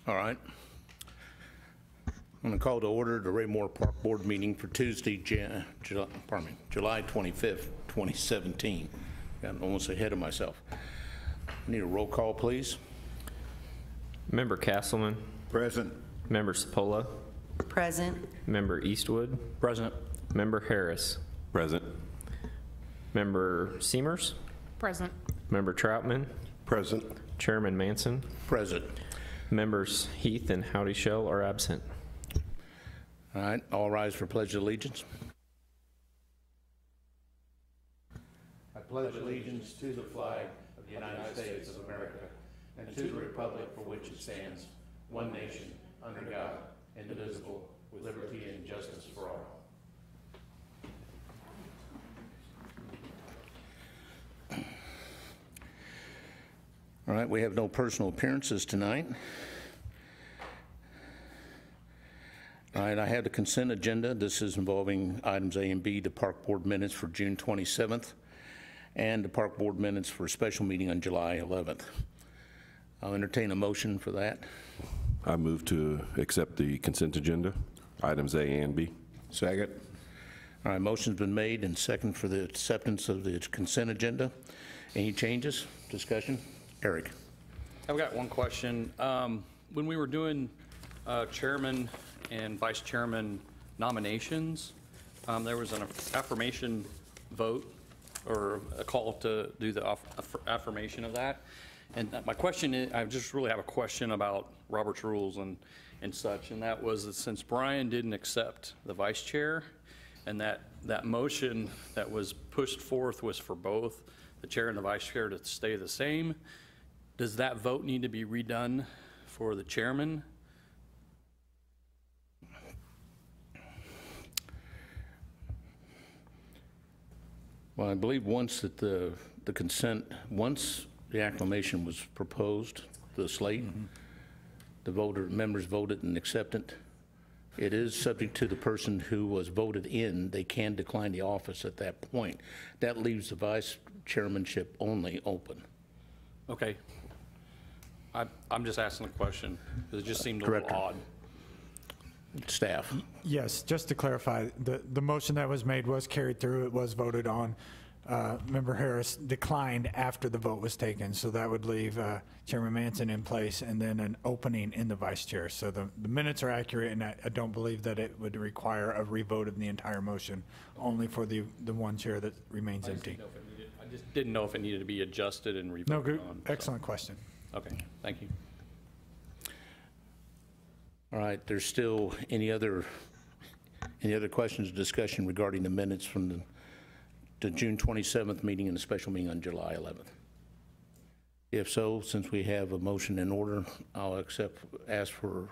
All right. I'm going to call to order the Raymore Park Board meeting for Tuesday, July 25th, 2017. Got almost ahead of myself. Need a roll call, please. Member Castleman. Present. Member Cipolla. Present. Member Eastwood. Present. Member Harris. Present. Member Seamers. Present. Member Troutman. Present. Chairman Manson. Present. Members Heath and Howdy Shell are absent. All right, all rise for Pledge of Allegiance. I pledge allegiance to the flag of the United States of America and to the republic for which it stands, one nation, under God, indivisible, with liberty and justice for all. All right, we have no personal appearances tonight. All right, I have the consent agenda. This is involving items A and B, the Park Board minutes for June 27th, and the Park Board minutes for a special meeting on July 11th. I'll entertain a motion for that. I move to accept the consent agenda, items A and B. Second. All right, motion's been made and second for the acceptance of the consent agenda. Any changes? Discussion? Eric. I've got one question. When we were doing chairman and vice chairman nominations, there was an affirmation vote or a call to do the affirmation of that. And my question is, I just really have a question about Robert's rules and such, and that was that since Brian didn't accept the vice chair, and that motion that was pushed forth was for both the chair and the vice chair to stay the same, does that vote need to be redone for the chairman? Well, I believe once that the once the acclamation was proposed, the slate, the members voted and accepted. It is subject to the person who was voted in. They can decline the office at that point. That leaves the vice chairmanship only open. Okay. I'm just asking a question because it just seemed a Director. little odd. Staff. Yes, just to clarify, the motion that was made was carried through. It was voted on. Member Harris declined after the vote was taken, so that would leave Chairman Manson in place and then an opening in the vice chair. So the minutes are accurate, and I don't believe that it would require a revote of the entire motion, only for the one chair that remains empty. I just didn't know if it needed to be adjusted and revoted No, good, on. excellent question. Okay, thank you. All right, there's still any other questions or discussion regarding the minutes from the June 27th meeting and the special meeting on July 11th? If so, since we have a motion in order, I'll ask for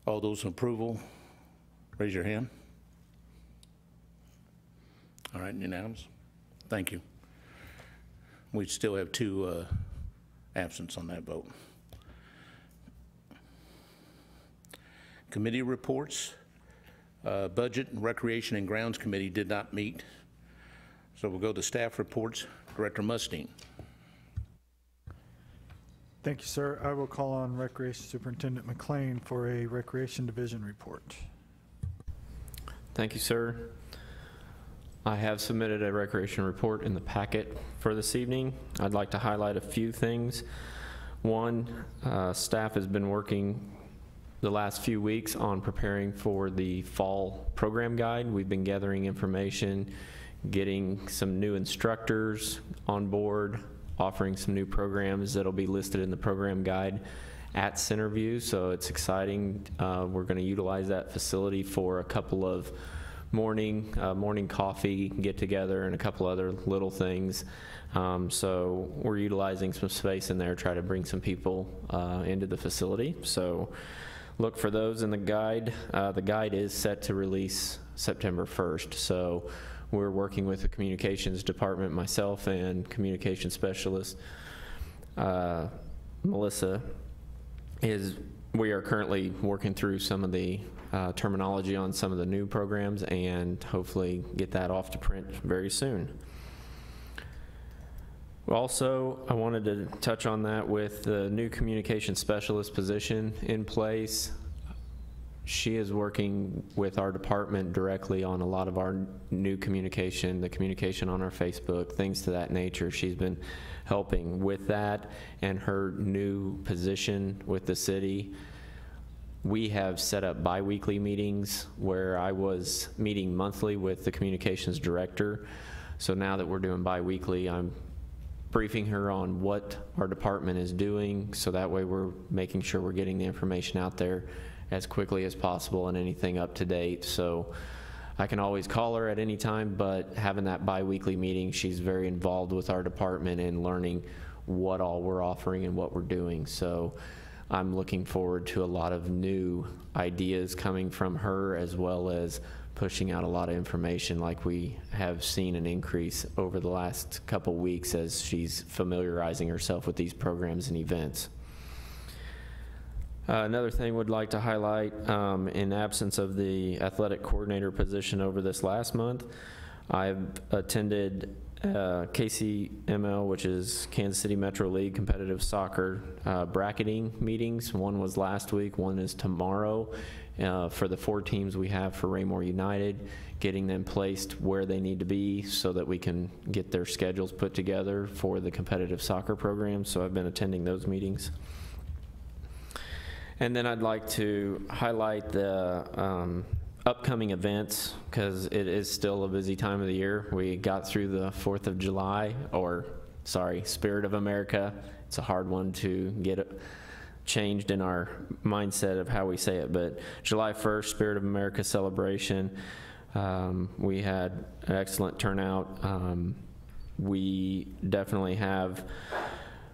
all those in approval. Raise your hand. All right, unanimous. Thank you. We still have two absence on that vote. Committee reports. Budget and Recreation and Grounds Committee did not meet. So we'll go to staff reports. Director Mustine. Thank you, sir. I will call on Recreation Superintendent McLean for a Recreation Division report. Thank you, sir. I have submitted a recreation report in the packet for this evening. I'd like to highlight a few things. One, staff has been working the last few weeks on preparing for the fall program guide. We've been gathering information, getting some new instructors on board, offering some new programs that'll be listed in the program guide at Centerview, so it's exciting. We're going to utilize that facility for a couple of morning coffee get-together and a couple other little things. So we're utilizing some space in there, try to bring some people into the facility. So look for those in the guide. The guide is set to release September 1st, so we're working with the communications department, myself and communication specialist Melissa. We are currently working through some of the terminology on some of the new programs and hopefully get that off to print very soon. Also, I wanted to touch on that with the new communication specialist position in place. She is working with our department directly on a lot of our new communication, the communication on our Facebook, things to that nature. She's been helping with that, and her new position with the city. We have set up bi-weekly meetings where I was meeting monthly with the communications director. So now that we're doing bi-weekly, I'm briefing her on what our department is doing, so that way we're making sure we're getting the information out there as quickly as possible and anything up to date. So I can always call her at any time, but having that bi-weekly meeting, she's very involved with our department and learning what all we're offering and what we're doing. So I'm looking forward to a lot of new ideas coming from her, as well as pushing out a lot of information, like we have seen an increase over the last couple weeks as she's familiarizing herself with these programs and events. Another thing we'd like to highlight, in absence of the athletic coordinator position over this last month, I've attended KCML, which is Kansas City Metro League competitive soccer bracketing meetings. One was last week, one is tomorrow. For the 4 teams we have for Raymore United, getting them placed where they need to be so that we can get their schedules put together for the competitive soccer program. So I've been attending those meetings. And then I'd like to highlight the upcoming events, because it is still a busy time of the year. We got through the 4th of July, or sorry, Spirit of America. It's a hard one to get changed in our mindset of how we say it, but July 1st, Spirit of America celebration. We had an excellent turnout. We definitely have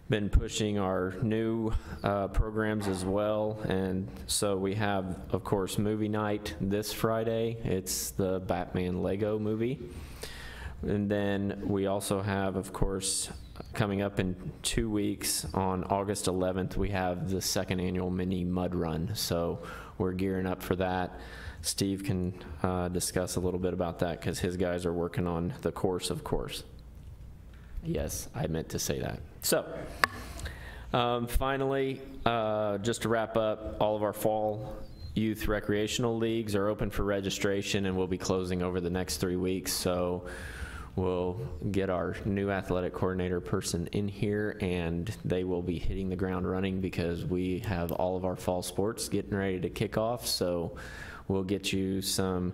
been pushing our new programs as well, and so we have, of course, movie night this Friday. It's the Batman Lego movie. And then we also have, of course, coming up in 2 weeks on August 11th, we have the 2nd annual mini mud run. So we're gearing up for that. Steve can discuss a little bit about that, because his guys are working on the course, of course. Yes, I meant to say that. So finally, just to wrap up, all of our fall youth recreational leagues are open for registration and will be closing over the next 3 weeks. So we'll get our new athletic coordinator person in here, and they will be hitting the ground running, because we have all of our fall sports getting ready to kick off. So we'll get you some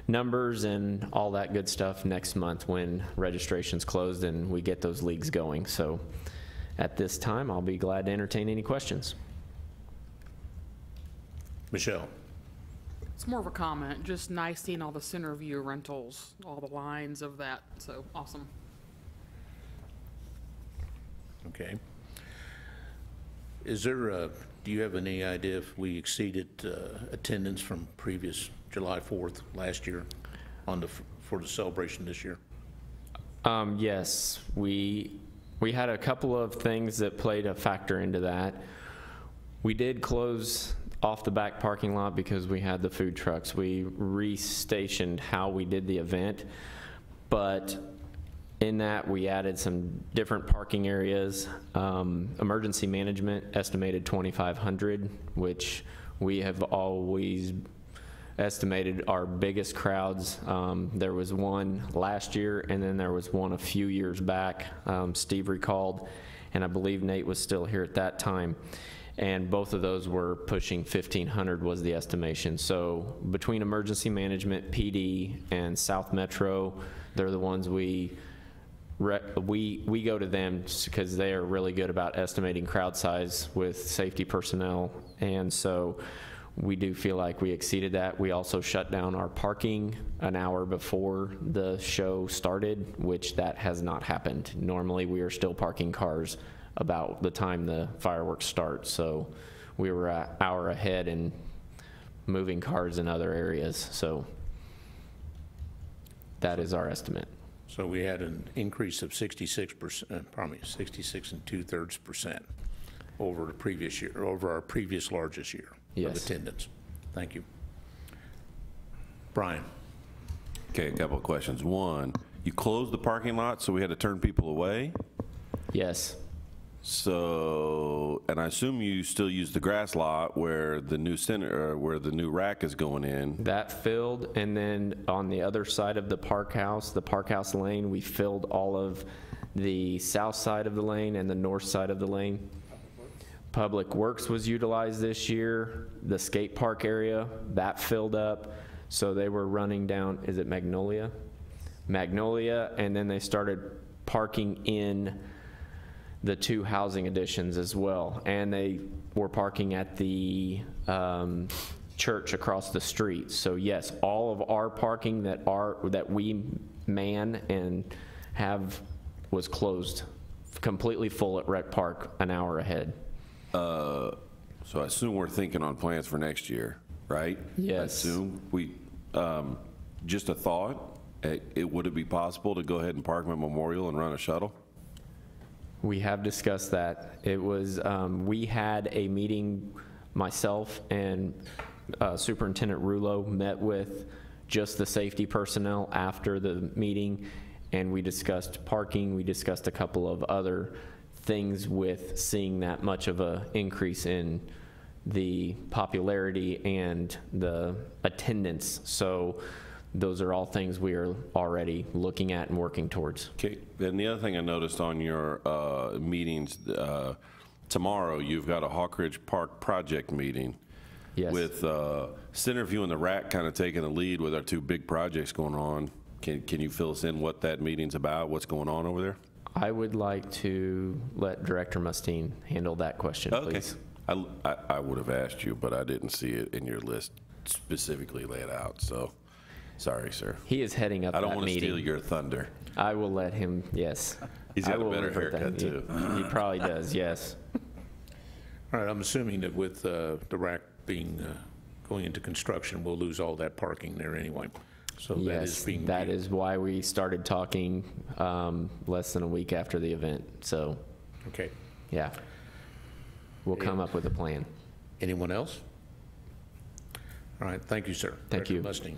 numbers and all that good stuff next month when registration's closed and we get those leagues going. So at this time, I'll be glad to entertain any questions. Michelle. It's more of a comment. Just nice seeing all the center view rentals, all the lines of that. So awesome. Okay. Is there do you have any idea if we exceeded attendance from previous July 4th last year for the celebration this year? Yes, we had a couple of things that played a factor into that. We did close off the back parking lot because we had the food trucks. We restationed how we did the event, but in that we added some different parking areas. Emergency management estimated 2,500, which we have always estimated our biggest crowds. There was one last year, and then there was one a few years back. Steve recalled, and I believe Nate was still here at that time. And both of those were pushing 1,500 was the estimation. So between emergency management, PD, and South Metro, they're the ones we go to them because they are really good about estimating crowd size with safety personnel. And so we do feel like we exceeded that. We also shut down our parking an hour before the show started, which that has not happened. Normally we are still parking cars about the time the fireworks start. So we were an hour ahead and moving cars in other areas. So that is our estimate. So we had an increase of 66%, probably 66 2/3% over the previous year, over our previous largest year of attendance. Thank you. Brian. Okay, a couple of questions. One, you closed the parking lot, so we had to turn people away? Yes. So, and I assume you still use the grass lot where the new center, or where the new rack is going in. That filled, and then on the other side of the park house lane, we filled all of the south side of the lane and the north side of the lane. Public Works was utilized this year. The skate park area, that filled up. So they were running down, is it Magnolia? Magnolia, and then they started parking in the 2 housing additions as well. And they were parking at the church across the street. So yes, all of our parking that we man and have was closed, completely full at Rec Park an hour ahead. So I assume we're thinking on plans for next year, right? Yes. I assume we, just a thought, would it be possible to go ahead and park at Memorial and run a shuttle? We have discussed that. It was, we had a meeting, myself and Superintendent Rulo met with just the safety personnel after the meeting, and we discussed parking. We discussed a couple of other things with seeing that much of a increase in the popularity and the attendance. So those are all things we are already looking at and working towards. Okay, and the other thing I noticed on your meetings, tomorrow you've got a Hawk Ridge Park project meeting. Yes. With Centerview and the RAC kind of taking the lead with our 2 big projects going on. Can you fill us in what that meeting's about, what's going on over there? I would like to let Director Mustine handle that question, please. I would have asked you, but I didn't see it in your list specifically laid out, so sorry, sir. He is heading up that I meeting. don't want to steal your thunder. I will let him, yes. He's I got a will better revert that. haircut, too. He probably does, yes. All right, I'm assuming that with the rack being, going into construction, we'll lose all that parking there anyway. So that is Yes, being. that is why we started talking less than a week after the event. So, Okay. yeah, we'll come up with a plan. Anyone else? All right, thank you, sir. Thank you. Director Mustine.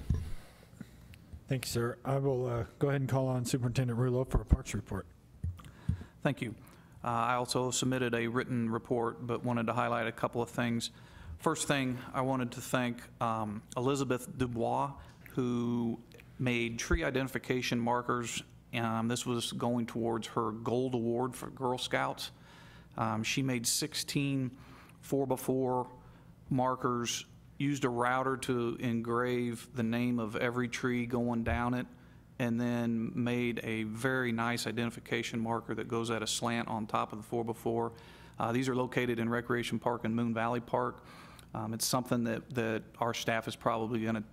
Thank you, sir. I will go ahead and call on Superintendent Rulo for a parks report. Thank you. I also submitted a written report, but wanted to highlight a couple of things. First thing, I wanted to thank Elizabeth Dubois, who made tree identification markers. This was going towards her Gold Award for Girl Scouts. She made 16 4x4 markers, used a router to engrave the name of every tree going down it, and then made a very nice identification marker that goes at a slant on top of the 4x4. These are located in Recreation Park and Moon Valley Park. It's something that our staff is probably going to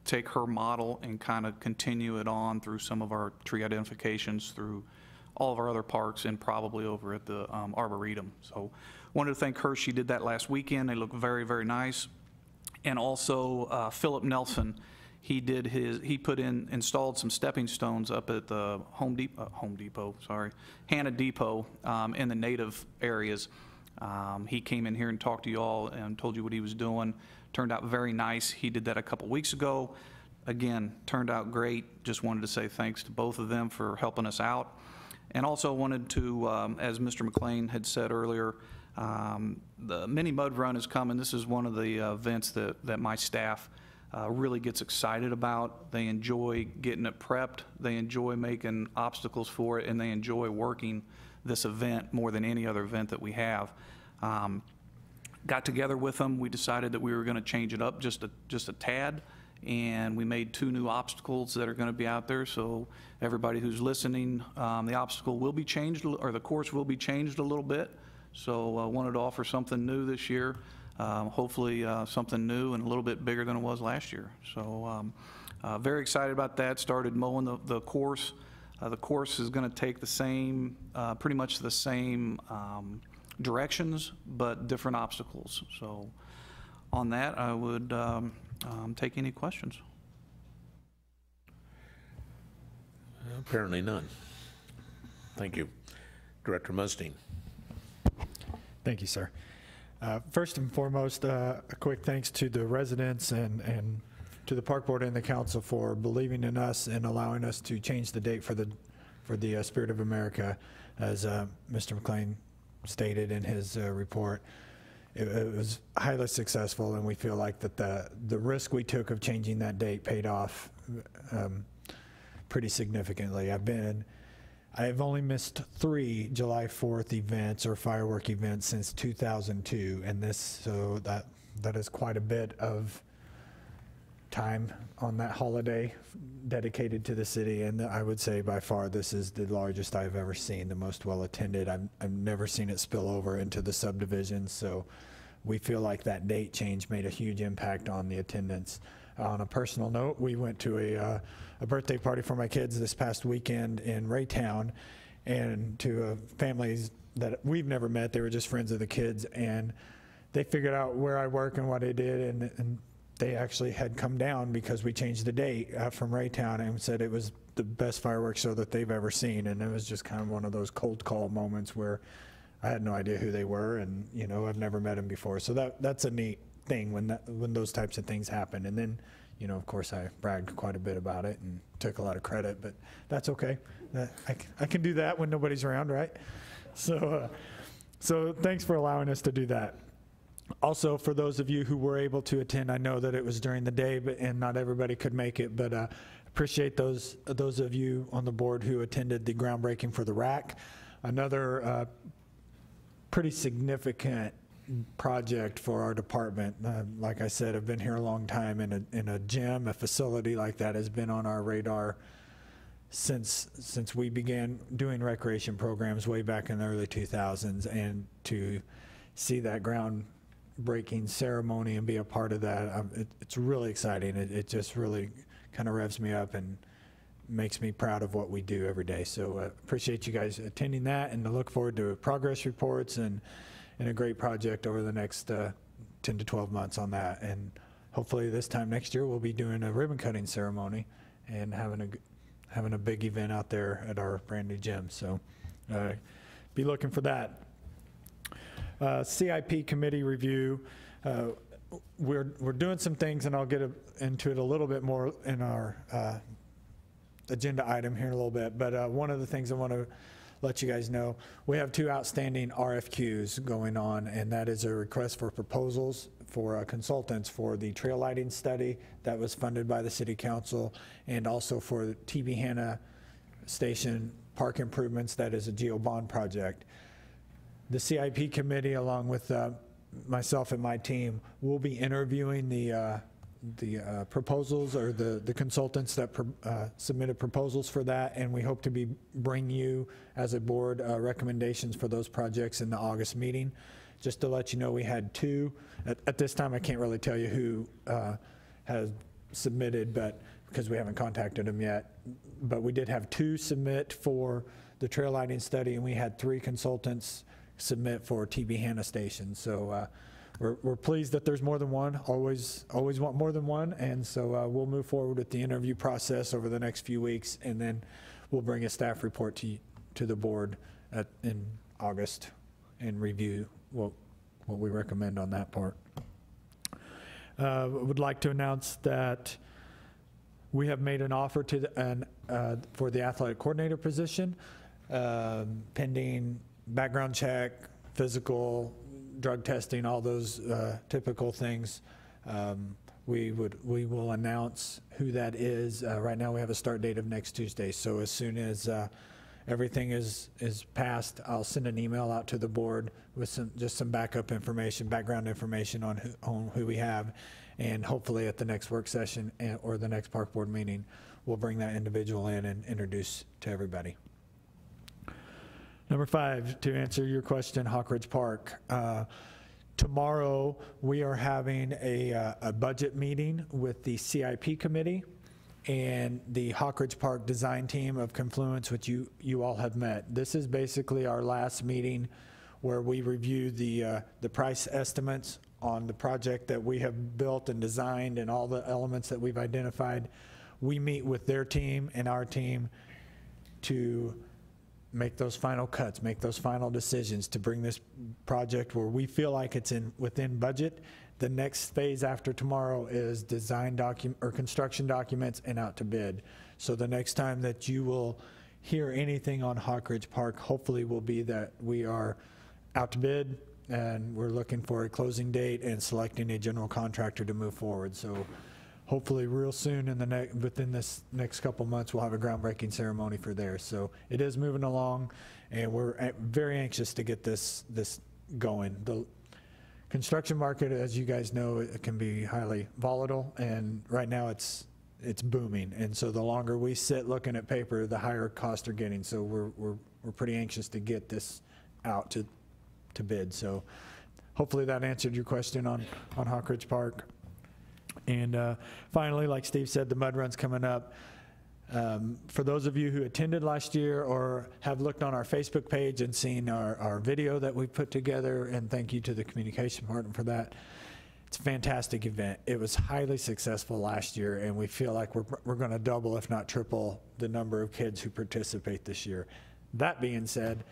take her model and kind of continue it on through some of our tree identifications through all of our other parks and probably over at the Arboretum. So wanted to thank her. She did that last weekend. They look very, very nice. And also Philip Nelson, he installed some stepping stones up at the Hannah Depot in the native areas. He came in here and talked to you all and told you what he was doing. Turned out very nice. He did that a couple weeks ago. Again, turned out great. Just wanted to say thanks to both of them for helping us out. And also wanted to, as Mr. McLean had said earlier, the mini mud run is coming. This is one of the events that my staff really gets excited about. They enjoy getting it prepped. They enjoy making obstacles for it, and they enjoy working this event more than any other event that we have. Got together with them. We decided that we were going to change it up just a tad, and we made 2 new obstacles that are going to be out there. So everybody who's listening, the obstacle will be changed, or the course will be changed a little bit. So I wanted to offer something new this year, hopefully something new and a little bit bigger than it was last year. So very excited about that. Started mowing the course. The course is going to take the same, pretty much the same directions, but different obstacles. So on that, I would take any questions. Apparently none. Thank you. Director Mustine. Thank you, sir. First and foremost, a quick thanks to the residents and to the park board and the council for believing in us and allowing us to change the date for the Spirit of America. as Mr. McLean stated in his report. It was highly successful, and we feel like that the risk we took of changing that date paid off pretty significantly. I've only missed 3 July 4th events or firework events since 2002, and so that is quite a bit of time on that holiday dedicated to the city, and I would say by far this is the largest I've ever seen, the most well attended. I've never seen it spill over into the subdivision, so we feel like that date change made a huge impact on the attendance. On a personal note, we went to a birthday party for my kids this past weekend in Raytown, and to families that we've never met. They were just friends of the kids, and they figured out where I work and what I did, and they actually had come down because we changed the date from Raytown, and said it was the best fireworks show that they've ever seen. And it was just kind of one of those cold call moments where I had no idea who they were, and I've never met them before. So that's a neat thing when those types of things happen. And then of course I bragged quite a bit about it and took a lot of credit, but that's okay. I can do that when nobody's around, right? So thanks for allowing us to do that. Also, for those of you who were able to attend, I know that it was during the day, and not everybody could make it, but appreciate those of you on the board who attended the groundbreaking for the rack. Another pretty significant project for our department. Like I said, I've been here a long time, in a gym, a facility like that has been on our radar since we began doing recreation programs way back in the early 2000s, and to see that groundbreaking ceremony and be a part of that, it's really exciting. It just really kind of revs me up and makes me proud of what we do every day. So appreciate you guys attending that, and I look forward to progress reports and a great project over the next 10 to 12 months on that. And hopefully this time next year we'll be doing a ribbon cutting ceremony and having a big event out there at our brand new gym. So be looking for that. CIP committee review. We're doing some things, and I'll get into it a little bit more in our agenda item here in a little bit. But one of the things I want to let you guys know, we have 2 outstanding RFQs going on, and that is a request for proposals for consultants for the trail lighting study that was funded by the City Council, and also for the TB Hanna Station park improvements. That is a GEO bond project. The CIP committee, along with myself and my team, will be interviewing the proposals, or the consultants that submitted proposals for that, and we hope to bring you as a board recommendations for those projects in the August meeting. Just to let you know, we had 2. At this time, I can't really tell you who has submitted, but because we haven't contacted them yet. But we did have 2 submit for the trail lighting study, and we had 3 consultants submit for TB Hanna Station. So we're pleased that there's more than one. Always want more than one, and so we'll move forward with the interview process over the next few weeks, and then we'll bring a staff report to the board in August and review what we recommend on that part. Would like to announce that we have made an offer for the athletic coordinator position, pending background check, physical, drug testing, all those typical things. We will announce who that is. Right now we have a start date of next Tuesday, so as soon as everything is passed, I'll send an email out to the board with just some backup information, background information on who we have, and hopefully at the next work session or the next park board meeting, we'll bring that individual in and introduce to everybody. Number 5, to answer your question, Hawk Ridge Park. Tomorrow we are having a budget meeting with the CIP committee and the Hawk Ridge Park design team of Confluence, which you all have met. This is basically our last meeting where we review the price estimates on the project that we have built and designed and all the elements that we've identified. We meet with their team and our team to make those final cuts, make those final decisions to bring this project where we feel like it's within budget. The next phase after tomorrow is design construction documents and out to bid. So the next time that you will hear anything on Hawk Ridge Park, hopefully will be that we are out to bid and we're looking for a closing date and selecting a general contractor to move forward. So hopefully real soon within this next couple months, we'll have a groundbreaking ceremony for there. So it is moving along, and we're very anxious to get this going. The construction market, as you guys know, it can be highly volatile, and right now it's booming. And so the longer we sit looking at paper, the higher costs are getting. So we're pretty anxious to get this out to bid. So hopefully that answered your question on Hawk Ridge Park. And finally, like Steve said, the mud run's coming up. For those of you who attended last year or have looked on our Facebook page and seen our video that we put together, and thank you to the communication department for that. It's a fantastic event. It was highly successful last year, and we feel like we're going to double, if not triple, the number of kids who participate this year. That being said,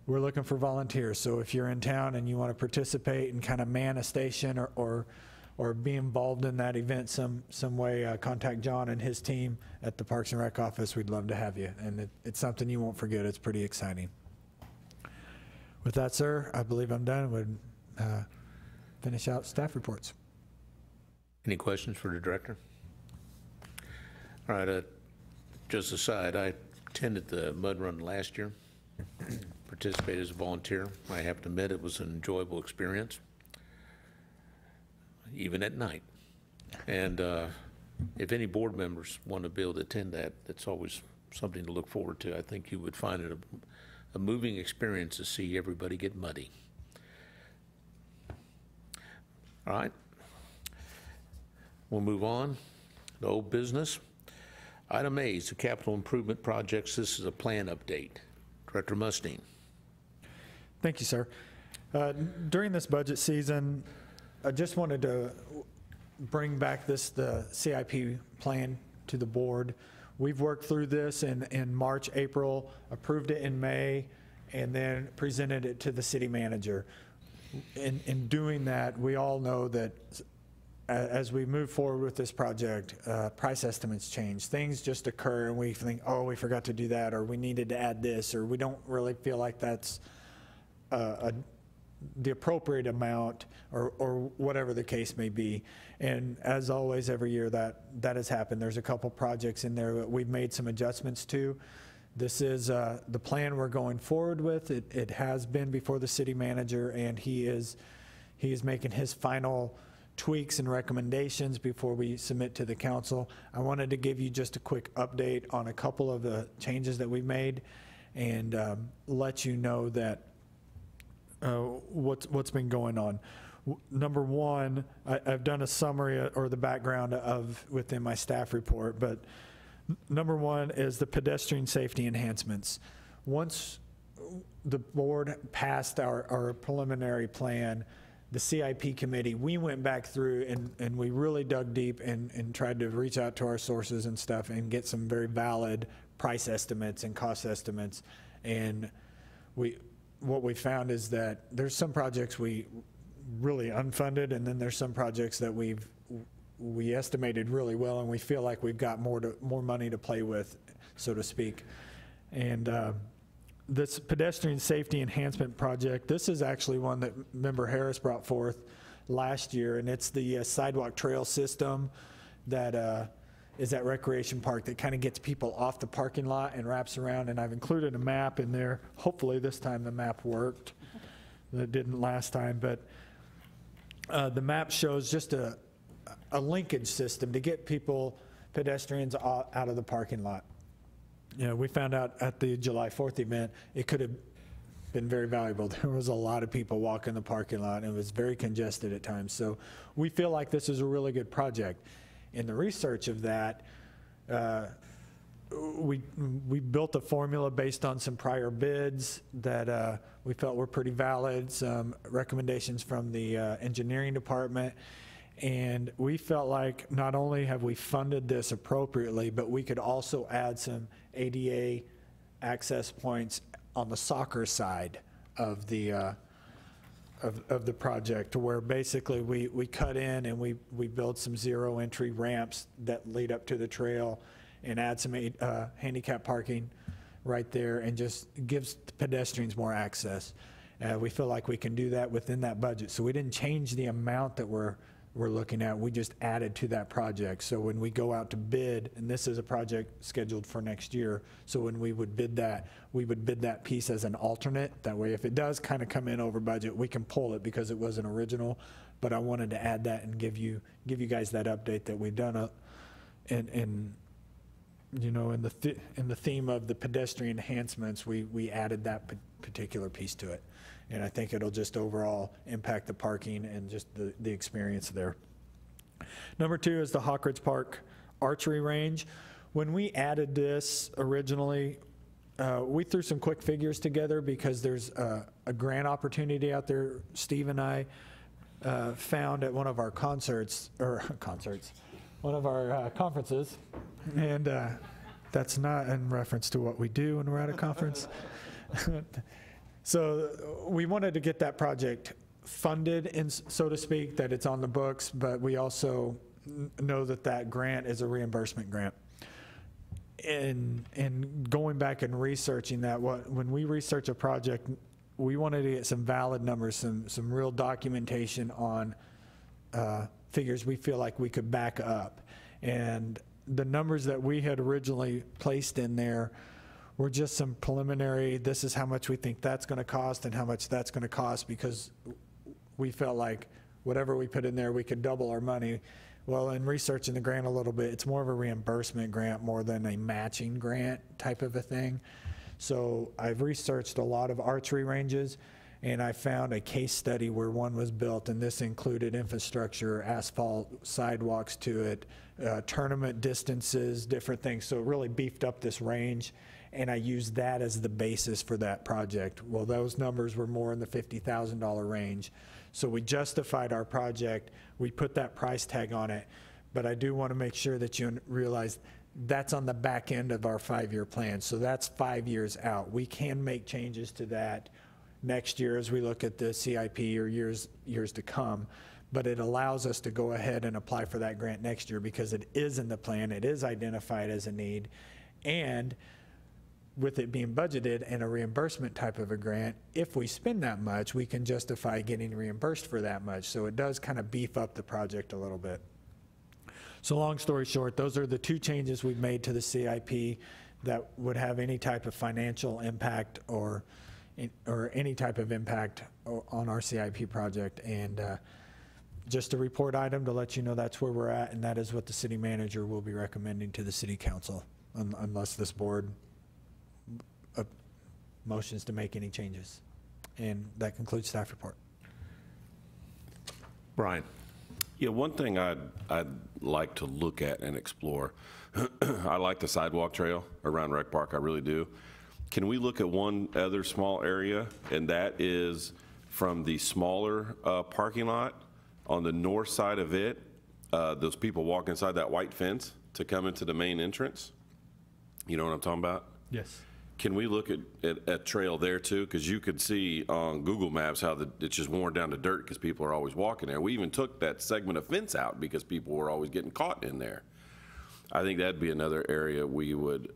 we're looking for volunteers. So if you're in town and you want to participate and kind of man a station or be involved in that event some way, contact John and his team at the Parks and Rec office. We'd love to have you. And it's something you won't forget. It's pretty exciting. With that, sir, I believe I'm done. Would finish out staff reports. Any questions for the director? All right, just aside, I attended the mud run last year, participated as a volunteer. I have to admit it was an enjoyable experience, even at night. And if any board members want to be able to attend that, that's always something to look forward to. I think you would find it a moving experience to see everybody get muddy. All right, we'll move on to old business. Item A is the capital improvement projects. This is a plan update. Director Mustine. Thank you, sir. During this budget season, I just wanted to bring back the CIP plan to the board. We've worked through this in March, April, approved it in May, and then presented it to the city manager. In doing that, we all know that as we move forward with this project, price estimates change. Things just occur and we think, oh, we forgot to do that, or we needed to add this, or we don't really feel like that's the appropriate amount, or whatever the case may be. And as always, every year that has happened. There's a couple projects in there that we've made some adjustments to. This is the plan we're going forward with. It has been before the city manager, and he is making his final tweaks and recommendations before we submit to the council. I wanted to give you just a quick update on a couple of the changes that we made, and let you know that what's been going on. Number one, I've done a summary or the background of within my staff report, but number one is the pedestrian safety enhancements. Once the board passed our preliminary plan, the CIP committee, we went back through and we really dug deep and tried to reach out to our sources and stuff and get some very valid price estimates and cost estimates. And what we found is that there's some projects we really unfunded, and then there's some projects that we estimated really well, and we feel like we've got more money to play with, so to speak. And this pedestrian safety enhancement project, this is actually one that Member Harris brought forth last year, and it's the sidewalk trail system that is at Recreation Park that kind of gets people off the parking lot and wraps around. And I've included a map in there. Hopefully this time the map worked. That didn't last time, but the map shows just a linkage system to get pedestrians out of the parking lot. You know, we found out at the July 4th event, it could have been very valuable. There was a lot of people walking the parking lot, and it was very congested at times. So we feel like this is a really good project. In the research of that, we built a formula based on some prior bids that we felt were pretty valid, some recommendations from the engineering department. And we felt like not only have we funded this appropriately, but we could also add some ADA access points on the soccer side of the project, to where basically we cut in and we build some zero entry ramps that lead up to the trail and add some handicap parking right there and just gives pedestrians more access. We feel like we can do that within that budget. So we didn't change the amount that we're looking at. We just added to that project. So when we go out to bid, and this is a project scheduled for next year, so when we would bid that, we would bid that piece as an alternate. That way, if it does kind of come in over budget, we can pull it because it was an original. But I wanted to add that and give you guys that update that we've done. And you know, in the theme of the pedestrian enhancements, we added that particular piece to it. And I think it'll just overall impact the parking and just the experience there. Number 2 is the Hawkridge Park archery range. When we added this originally, we threw some quick figures together because there's a grant opportunity out there. Steve and I found at one of our one of our conferences, and that's not in reference to what we do when we're at a conference. So we wanted to get that project funded, so to speak, that it's on the books, but we also know that that grant is a reimbursement grant. And going back and researching that, when we research a project, we wanted to get some valid numbers, some real documentation on figures we feel like we could back up. And the numbers that we had originally placed in there were just some preliminary, this is how much we think that's going to cost and how much that's going to cost, because we felt like whatever we put in there, we could double our money. Well, in researching the grant a little bit, it's more of a reimbursement grant more than a matching grant type of a thing. So I've researched a lot of archery ranges, and I found a case study where one was built, and this included infrastructure, asphalt, sidewalks to it, tournament distances, different things. So it really beefed up this range, and I used that as the basis for that project. Well, those numbers were more in the $50,000 range. So we justified our project. We put that price tag on it, but I do want to make sure that you realize that's on the back end of our 5-year plan. So that's 5 years out. We can make changes to that next year as we look at the CIP or years to come, but it allows us to go ahead and apply for that grant next year because it is in the plan, it is identified as a need, and with it being budgeted and a reimbursement type of a grant, if we spend that much, we can justify getting reimbursed for that much. So it does kind of beef up the project a little bit. So long story short, those are the 2 changes we've made to the CIP that would have any type of financial impact or any type of impact on our CIP project. And just a report item to let you know that's where we're at, and that is what the city manager will be recommending to the city council, unless this board motions to make any changes. And that concludes staff report. Brian. Yeah, one thing I'd like to look at and explore, I like the sidewalk trail around Rec Park, I really do. Can we look at one other small area, and that is from the smaller parking lot on the north side of it, those people walk inside that white fence to come into the main entrance? You know what I'm talking about? Yes. Can we look at trail there too? Because you could see on Google Maps how it's just worn down to dirt because people are always walking there. We even took that segment of fence out because people were always getting caught in there. I think that'd be another area we would,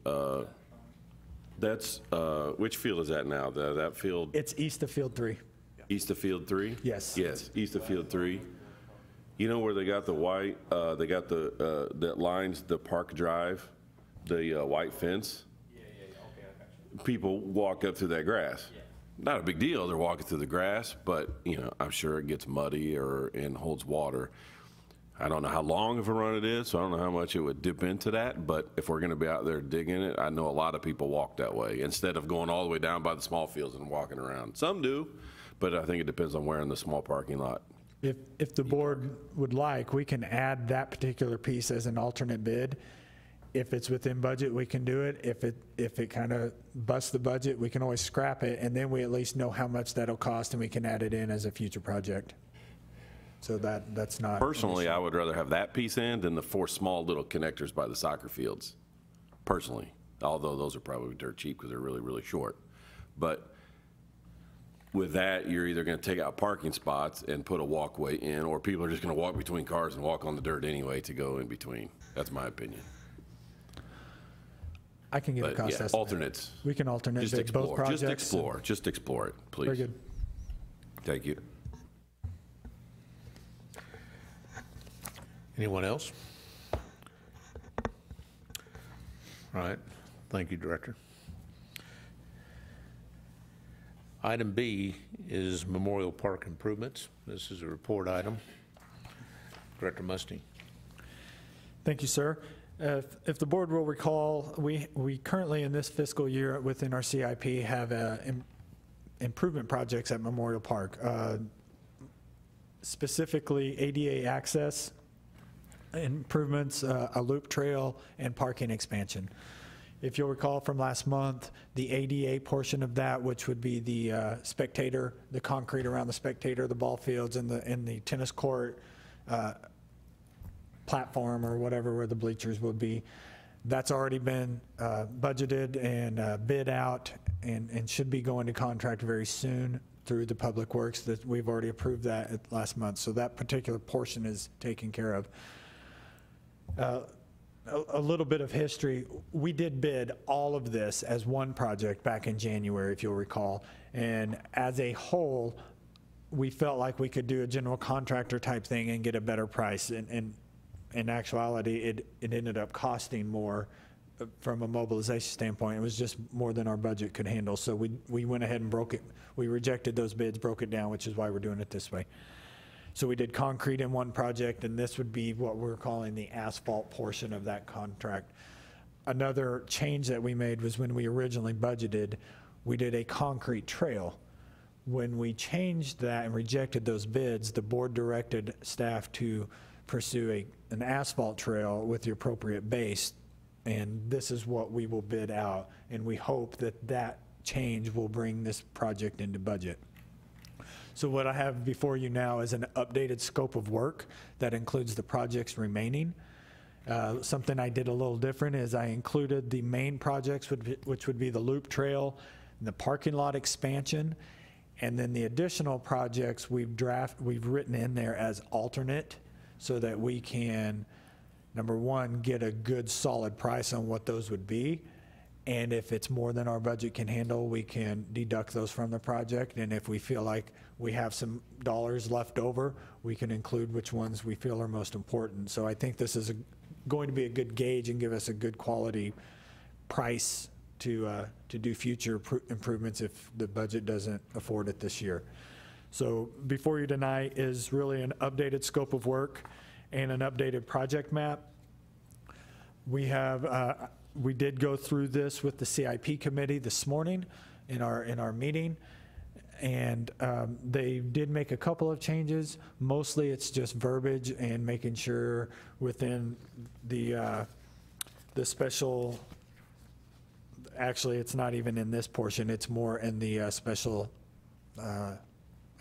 which field is that now? That field? It's east of Field 3. East of Field 3? Yes. Yes, east of Field 3. You know where they got the white, they got that lines the Park Drive, the white fence? People walk up through that grass. Not a big deal, they're walking through the grass, but you know, I'm sure it gets muddy and holds water. I don't know how long of a run it is, so I don't know how much it would dip into that, but if we're gonna be out there digging it, I know a lot of people walk that way instead of going all the way down by the small fields and walking around. Some do, but I think it depends on where in the small parking lot. If the board would like, we can add that particular piece as an alternate bid. If it's within budget, we can do it. If it kind of busts the budget, we can always scrap it, and then we at least know how much that'll cost, and we can add it in as a future project. So that's not. Personally, I would rather have that piece in than the 4 small little connectors by the soccer fields, personally. Although those are probably dirt cheap because they're really, really short. But with that, you're either going to take out parking spots and put a walkway in, or people are just going to walk between cars and walk on the dirt anyway to go in between. That's my opinion. I can give a But cost yeah, estimate. alternates. We can alternate Just bid both explore, projects. just explore it, please. Very good. Thank you. Anyone else? All right, thank you, Director. Item B is Memorial Park improvements. This is a report item. Director Musting. Thank you, sir. If the board will recall, we currently in this fiscal year within our CIP have improvement projects at Memorial Park, specifically ADA access improvements, a loop trail, and parking expansion. If you'll recall from last month, the ADA portion of that, which would be the spectator, the concrete around the spectator, the ball fields, and the tennis court platform or whatever where the bleachers would be, that's already been budgeted and bid out and should be going to contract very soon through the Public Works. That we've already approved that last month, so that particular portion is taken care of. A little bit of history. We did bid all of this as one project back in January, if you'll recall. And as a whole, we felt like we could do a general contractor type thing and get a better price. And in actuality, it ended up costing more from a mobilization standpoint. It was just more than our budget could handle. So we went ahead and broke it. We rejected those bids, broke it down, which is why we're doing it this way. So we did concrete in one project, and this would be what we're calling the asphalt portion of that contract. Another change that we made was when we originally budgeted, we did a concrete trail. When we changed that and rejected those bids, the board directed staff to pursue an asphalt trail with the appropriate base, and this is what we will bid out, and we hope that that change will bring this project into budget. So what I have before you now is an updated scope of work that includes the projects remaining. Something I did a little different is I included the main projects, which would be the loop trail, the parking lot expansion, and then the additional projects we've written in there as alternate so that we can, number one, get a good solid price on what those would be. And if it's more than our budget can handle, we can deduct those from the project. And if we feel like we have some dollars left over, we can include which ones we feel are most important. So I think this is going to be a good gauge and give us a good quality price to do future improvements if the budget doesn't afford it this year. So before you tonight is really an updated scope of work and an updated project map. We have, we did go through this with the CIP committee this morning in our meeting, and they did make a couple of changes. Mostly it's just verbiage and making sure within the special, actually it's not even in this portion, it's more in the special, I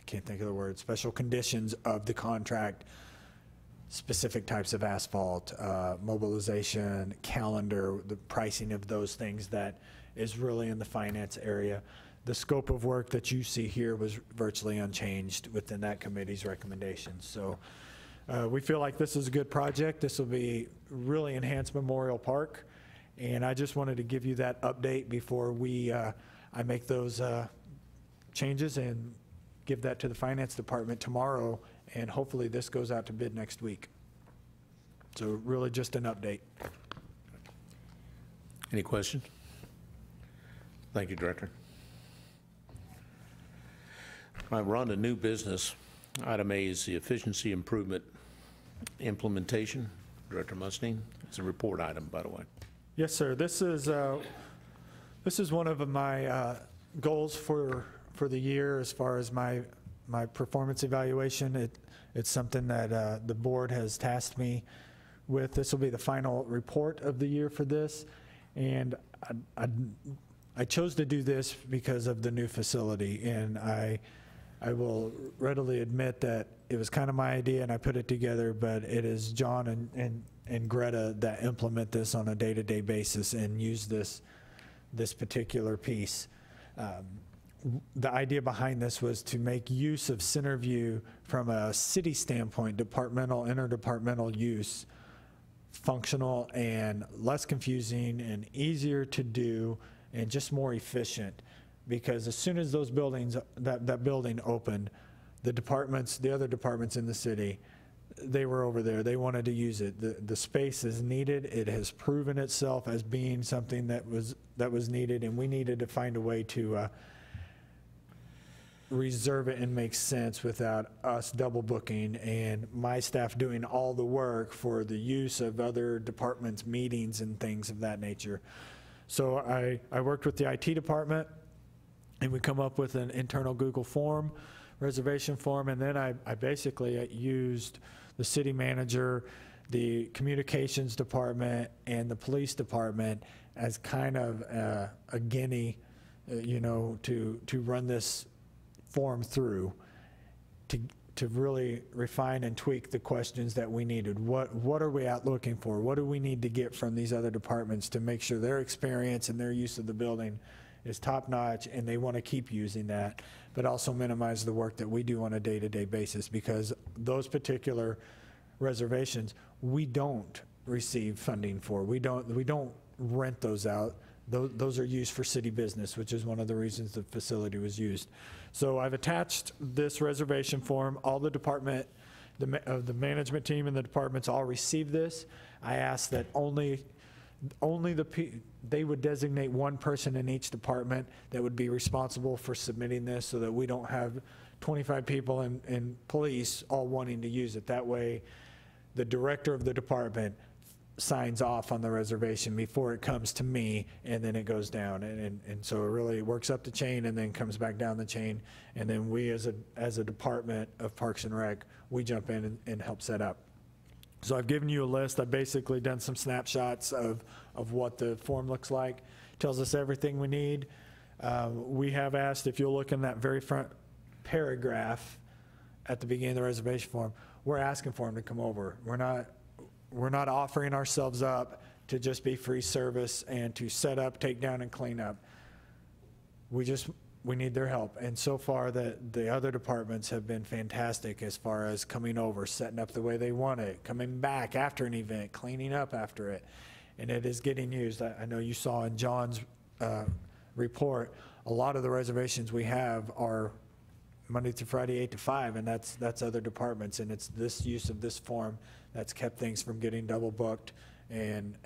can't think of the word, special conditions of the contract, specific types of asphalt, mobilization, calendar, the pricing of those things that is really in the finance area. The scope of work that you see here was virtually unchanged within that committee's recommendations. So we feel like this is a good project. This will be really enhance Memorial Park. And I just wanted to give you that update before I make those changes and give that to the finance department tomorrow, and hopefully this goes out to bid next week. So really just an update. Any questions? Thank you, Director. All right, we're on to new business. Item A is the efficiency improvement implementation. Director Musting, it's a report item, by the way. Yes, sir. This is one of my goals for the year as far as my performance evaluation. It's something that the board has tasked me with. This will be the final report of the year for this, and I chose to do this because of the new facility, and I will readily admit that it was kind of my idea and I put it together, but it is John and Greta that implement this on a day-to-day basis and use this particular piece. The idea behind this was to make use of Centerview from a city standpoint, interdepartmental use functional and less confusing and easier to do and just more efficient. Because as soon as those buildings, that building opened, the departments, the other departments in the city, they were over there. They wanted to use it. The space is needed. It has proven itself as being something that was needed, and we needed to find a way to reserve it and make sense without us double booking and my staff doing all the work for the use of other departments' meetings and things of that nature. So I worked with the IT department, and we come up with an internal Google form, reservation form, and then I basically used the city manager, the communications department, and the police department as kind of a guinea, to run this form through to really refine and tweak the questions that we needed. What are we out looking for? What do we need to get from these other departments to make sure their experience and their use of the building is top notch and they want to keep using that, but also minimize the work that we do on a day-to-day basis, because those particular reservations, we don't receive funding for. We don't rent those out. Those are used for city business, which is one of the reasons the facility was used. So I've attached this reservation form. All the department, the management team and the departments all receive this. I asked that only they would designate one person in each department that would be responsible for submitting this, so that we don't have 25 people in police all wanting to use it. That way, the director of the department signs off on the reservation before it comes to me, and then it goes down. And so it really works up the chain and then comes back down the chain. And then we as a department of Parks and Rec, we jump in and help set up. So I've given you a list. I've basically done some snapshots of what the form looks like. Tells us everything we need. We have asked, if you'll look in that very front paragraph at the beginning of the reservation form, we're asking for them to come over. We're not offering ourselves up to just be free service and to set up, take down, and clean up. We need their help. And so far, the other departments have been fantastic as far as coming over, setting up the way they want it, coming back after an event, cleaning up after it. And it is getting used. I know you saw in John's report, a lot of the reservations we have are Monday through Friday, 8 to 5, and that's other departments. And it's this use of this form that's kept things from getting double booked and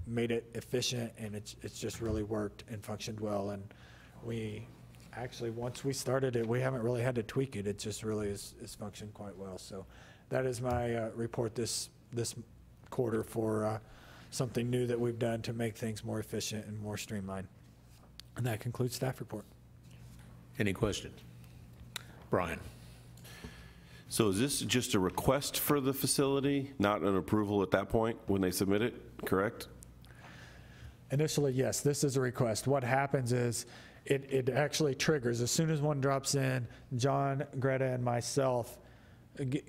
made it efficient, and it's just really worked and functioned well. And we actually, once we started it, we haven't really had to tweak it. It just really is functioned quite well. So that is my report this quarter for something new that we've done to make things more efficient and more streamlined. And that concludes staff report. Any questions? Brian? So is this just a request for the facility, not an approval at that point when they submit it, correct? Initially, yes, this is a request. What happens is it actually triggers. As soon as one drops in, John, Greta, and myself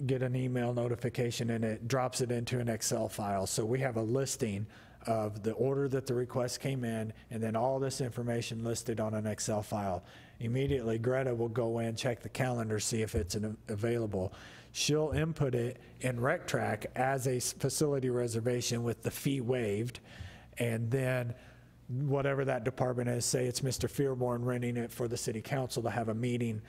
get an email notification, and it drops it into an Excel file. So we have a listing of the order that the request came in, and then all this information listed on an Excel file. Immediately, Greta will go in, check the calendar, see if it's available. She'll input it in RecTrack as a facility reservation with the fee waived, and then whatever that department is, say it's Mr. Fearborn renting it for the city council to have a meeting.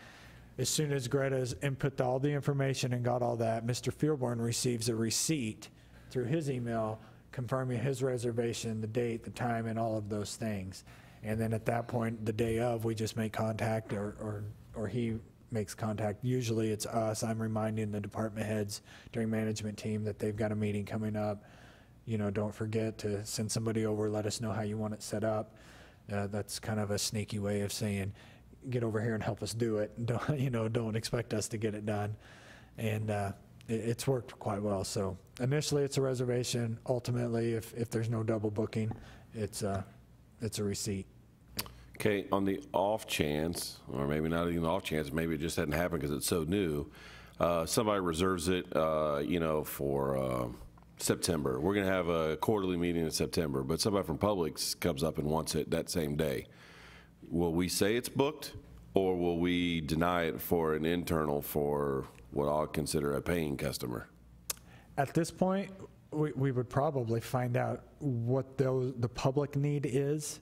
As soon as Greta's input all the information and got all that, Mr. Fearborn receives a receipt through his email confirming his reservation, the date, the time, and all of those things. And then at that point, the day of, we just make contact, or he makes contact. Usually it's us. I'm reminding the department heads during management team that they've got a meeting coming up. You know, don't forget to send somebody over, let us know how you want it set up. That's kind of a sneaky way of saying, get over here and help us do it. Don't expect us to get it done. And it's worked quite well. So initially it's a reservation. Ultimately, if there's no double booking, it's a receipt. Okay, on the off chance, or maybe not even off chance, maybe it just hadn't happened because it's so new, somebody reserves it, for September. We're going to have a quarterly meeting in September, but somebody from Publix comes up and wants it that same day. Will we say it's booked, or will we deny it for an internal for what I'll consider a paying customer? At this point, we would probably find out what the public need is.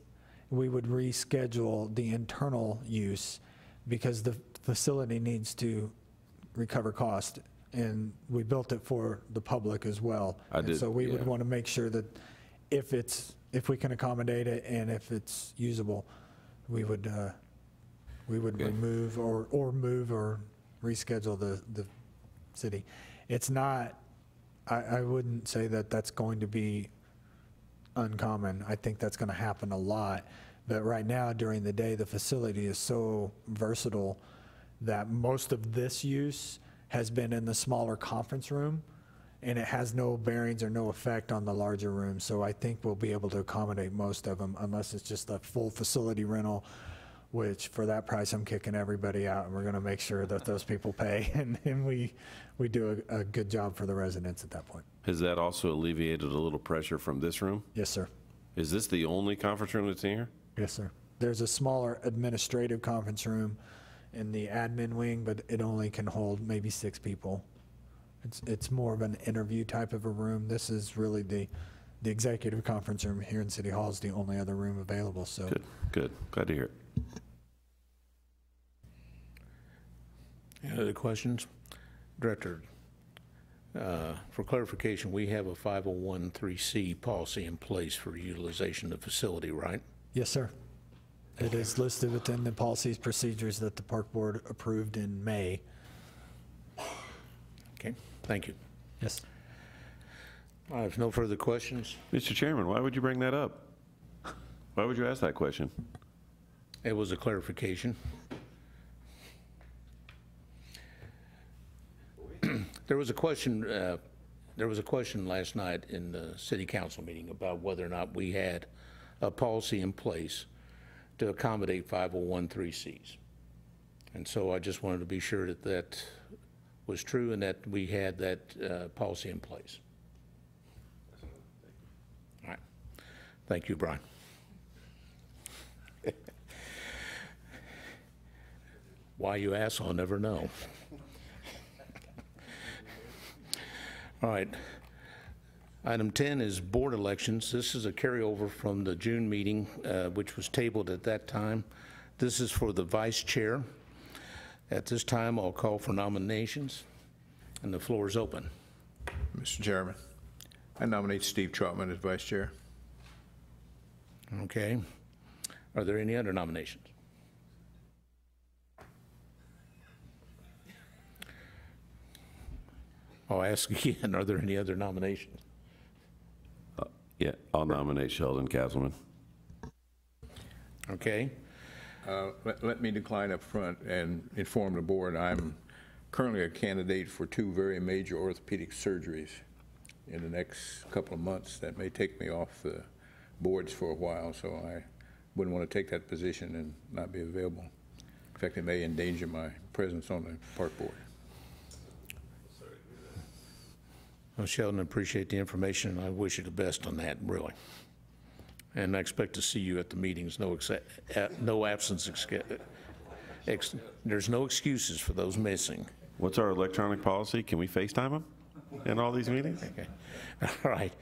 We would reschedule the internal use because the facility needs to recover cost, and we built it for the public as well. I did, So we would yeah. want to make sure that if we can accommodate it and if it's usable, we would remove or move or reschedule the city. It's not, I wouldn't say that that's going to be uncommon. I think that's going to happen a lot. But right now, during the day, the facility is so versatile that most of this use has been in the smaller conference room, and it has no bearings or no effect on the larger room. So I think we'll be able to accommodate most of them, unless it's just a full facility rental, which for that price, I'm kicking everybody out, and we're going to make sure that those people pay, and we do a good job for the residents at that point. Has that also alleviated a little pressure from this room? Yes, sir. Is this the only conference room that's in here? Yes, sir. There's a smaller administrative conference room in the admin wing, but it only can hold maybe 6 people. It's more of an interview type of a room. This is really the executive conference room here in City Hall is the only other room available, so. Good, good. Glad to hear it. Any other questions? Director, for clarification, we have a 501(c) policy in place for utilization of the facility, right? Yes, sir. It is listed within the policies, procedures that the Park Board approved in May. Okay, thank you. Yes. I have no further questions. Mr. Chairman, why would you bring that up? Why would you ask that question? It was a clarification. There was a question last night in the city council meeting about whether or not we had a policy in place to accommodate 501(c)(3)s. And so I just wanted to be sure that that was true and that we had that policy in place. All right. Thank you, Brian. Why you ask, I'll never know. All right. Item 10 is board elections. This is a carryover from the June meeting, which was tabled at that time. This is for the vice chair. At this time, I'll call for nominations, and the floor is open. Mr. Chairman, I nominate Steve Trotman as vice chair. Okay. Are there any other nominations? I'll ask again, are there any other nominations? Yeah, I'll nominate Sheldon Castleman. Okay. Let me decline up front and inform the board I'm currently a candidate for 2 very major orthopedic surgeries in the next couple of months that may take me off the boards for a while, so I wouldn't want to take that position and not be available. In fact, it may endanger my presence on the park board. Well, Sheldon, I appreciate the information, and I wish you the best on that, really. And I expect to see you at the meetings, no absence, there's no excuses for those missing. What's our electronic policy? Can we FaceTime him in all these meetings? Okay. All right.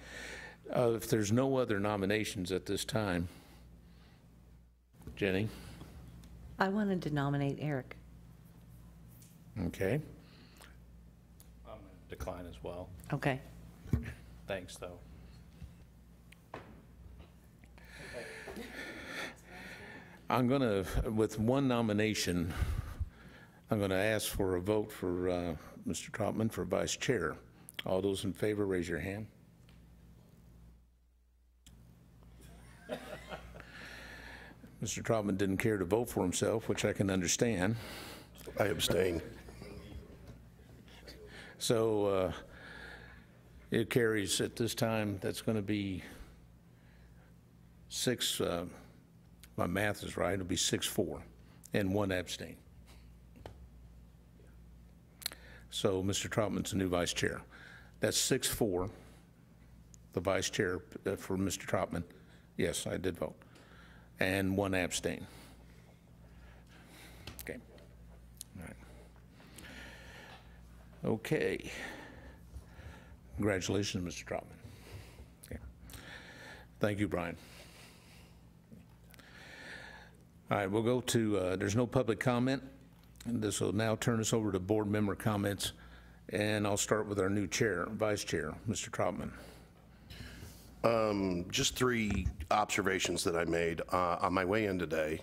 If there's no other nominations at this time, Jenny? I wanted to nominate Eric. Okay. I'm going to decline as well. Okay. Thanks, though. I'm going to, with one nomination, I'm going to ask for a vote for Mr. Trotman for vice chair. All those in favor, raise your hand. Mr. Trotman didn't care to vote for himself, which I can understand. I abstain. So it carries at this time. That's going to be 6, my math is right, it'll be 6-4, and 1 abstain. So Mr. Trotman's the new vice chair. That's 6-4, the vice chair for Mr. Trotman. Yes, I did vote. And 1 abstain. Okay. All right. Okay. Congratulations, Mr. Trotman. Okay. Thank you, Brian. All right, we'll go to, there's no public comment, and this will now turn us over to board member comments, and I'll start with our new vice chair, Mr. Trotman. Just 3 observations that I made on my way in today,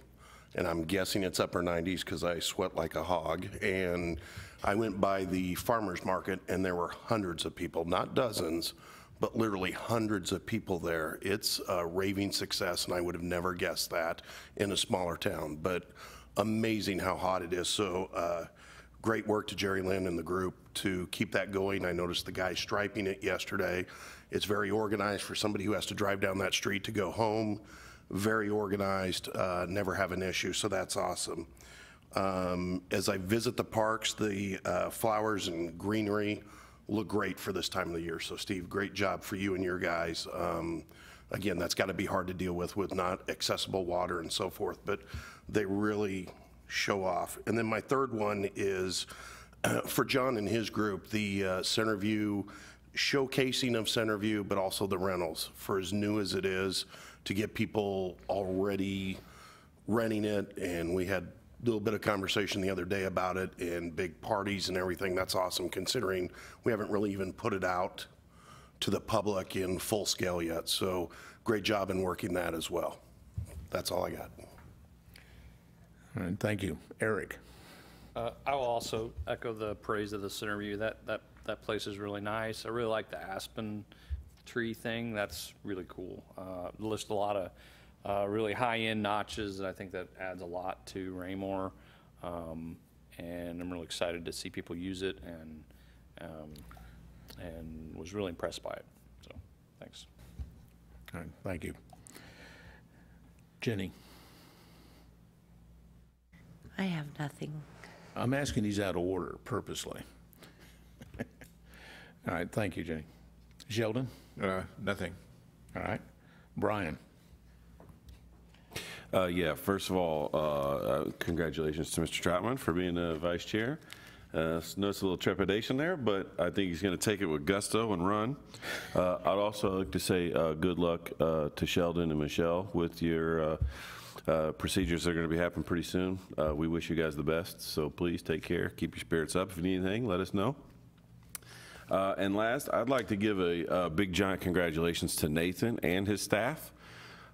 and I'm guessing it's upper 90s because I sweat like a hog, and I went by the farmer's market and there were hundreds of people, not dozens, but literally hundreds of people there. It's a raving success, and I would have never guessed that in a smaller town, but amazing how hot it is. So great work to Jerry Lynn and the group to keep that going. I noticed the guy striping it yesterday. It's very organized for somebody who has to drive down that street to go home. Very organized, never have an issue, so that's awesome. As I visit the parks, the flowers and greenery look great for this time of the year. So Steve, great job for you and your guys. Again, that's got to be hard to deal with not accessible water and so forth, but they really show off. And then my third one is for John and his group, the Centerview showcasing of Centerview, but also the rentals for as new as it is to get people already renting it. And we had a little bit of conversation the other day about it and big parties and everything. That's awesome considering we haven't really even put it out to the public in full scale yet. So great job in working that as well. That's all I got. All right, thank you. Eric. I will also echo the praise of the Centerview. That place is really nice. I really like the aspen tree thing. That's really cool. List a lot of really high-end notches. I think that adds a lot to Raymore, and I'm really excited to see people use it, and was really impressed by it. So, thanks. All right, thank you. Jenny. I have nothing. I'm asking these out of order purposely. All right, thank you, Jenny. Sheldon? Nothing. All right. Brian? Yeah, first of all, congratulations to Mr. Trotman for being the vice chair. Notice a little trepidation there, but I think he's going to take it with gusto and run. I'd also like to say good luck to Sheldon and Michelle with your procedures that are going to be happening pretty soon. We wish you guys the best, so please take care. Keep your spirits up. If you need anything, let us know. And last, I'd like to give a big giant congratulations to Nathan and his staff.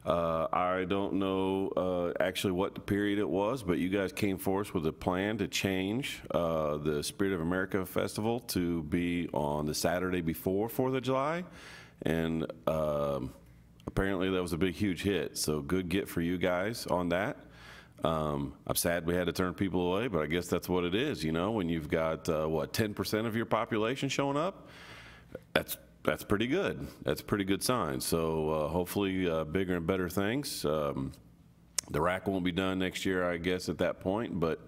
I don't know actually what the period it was, but you guys came forth with a plan to change the Spirit of America Festival to be on the Saturday before 4th of July. And apparently that was a big, huge hit. So good get for you guys on that. I'm sad we had to turn people away, but I guess that's what it is, you know, when you've got, what, 10% of your population showing up? That's pretty good. That's a pretty good sign. So hopefully bigger and better things. The rack won't be done next year, I guess, at that point, but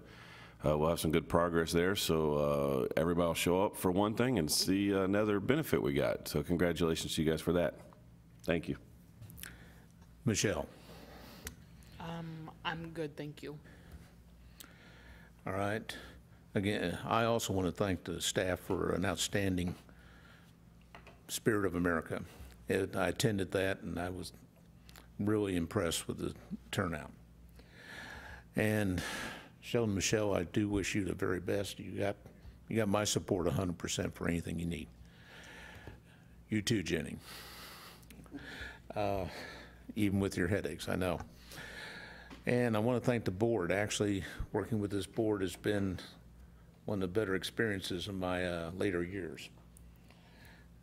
we'll have some good progress there. So everybody will show up for one thing and see another benefit we got. So congratulations to you guys for that. Thank you. Michelle? I'm good, thank you. All right. Again, I also want to thank the staff for an outstanding Spirit of America. I attended that, and I was really impressed with the turnout. And Sheldon, Michelle, I do wish you the very best. You got my support 100% for anything you need. You too, Jenny. Even with your headaches, I know. And I want to thank the board. Actually, working with this board has been one of the better experiences in my later years.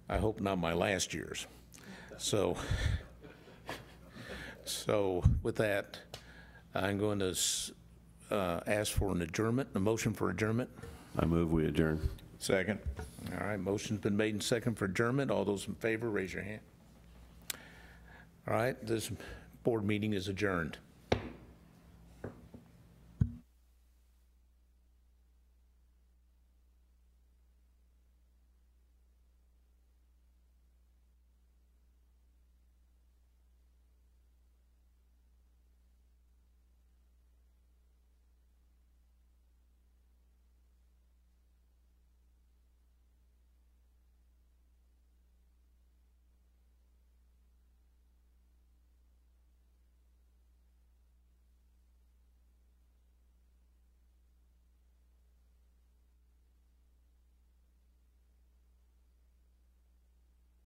I hope not my last years. So with that, I'm going to ask for an adjournment, a motion for adjournment. I move we adjourn. Second. All right, motion's been made and second for adjournment. All those in favor, raise your hand. All right, this board meeting is adjourned.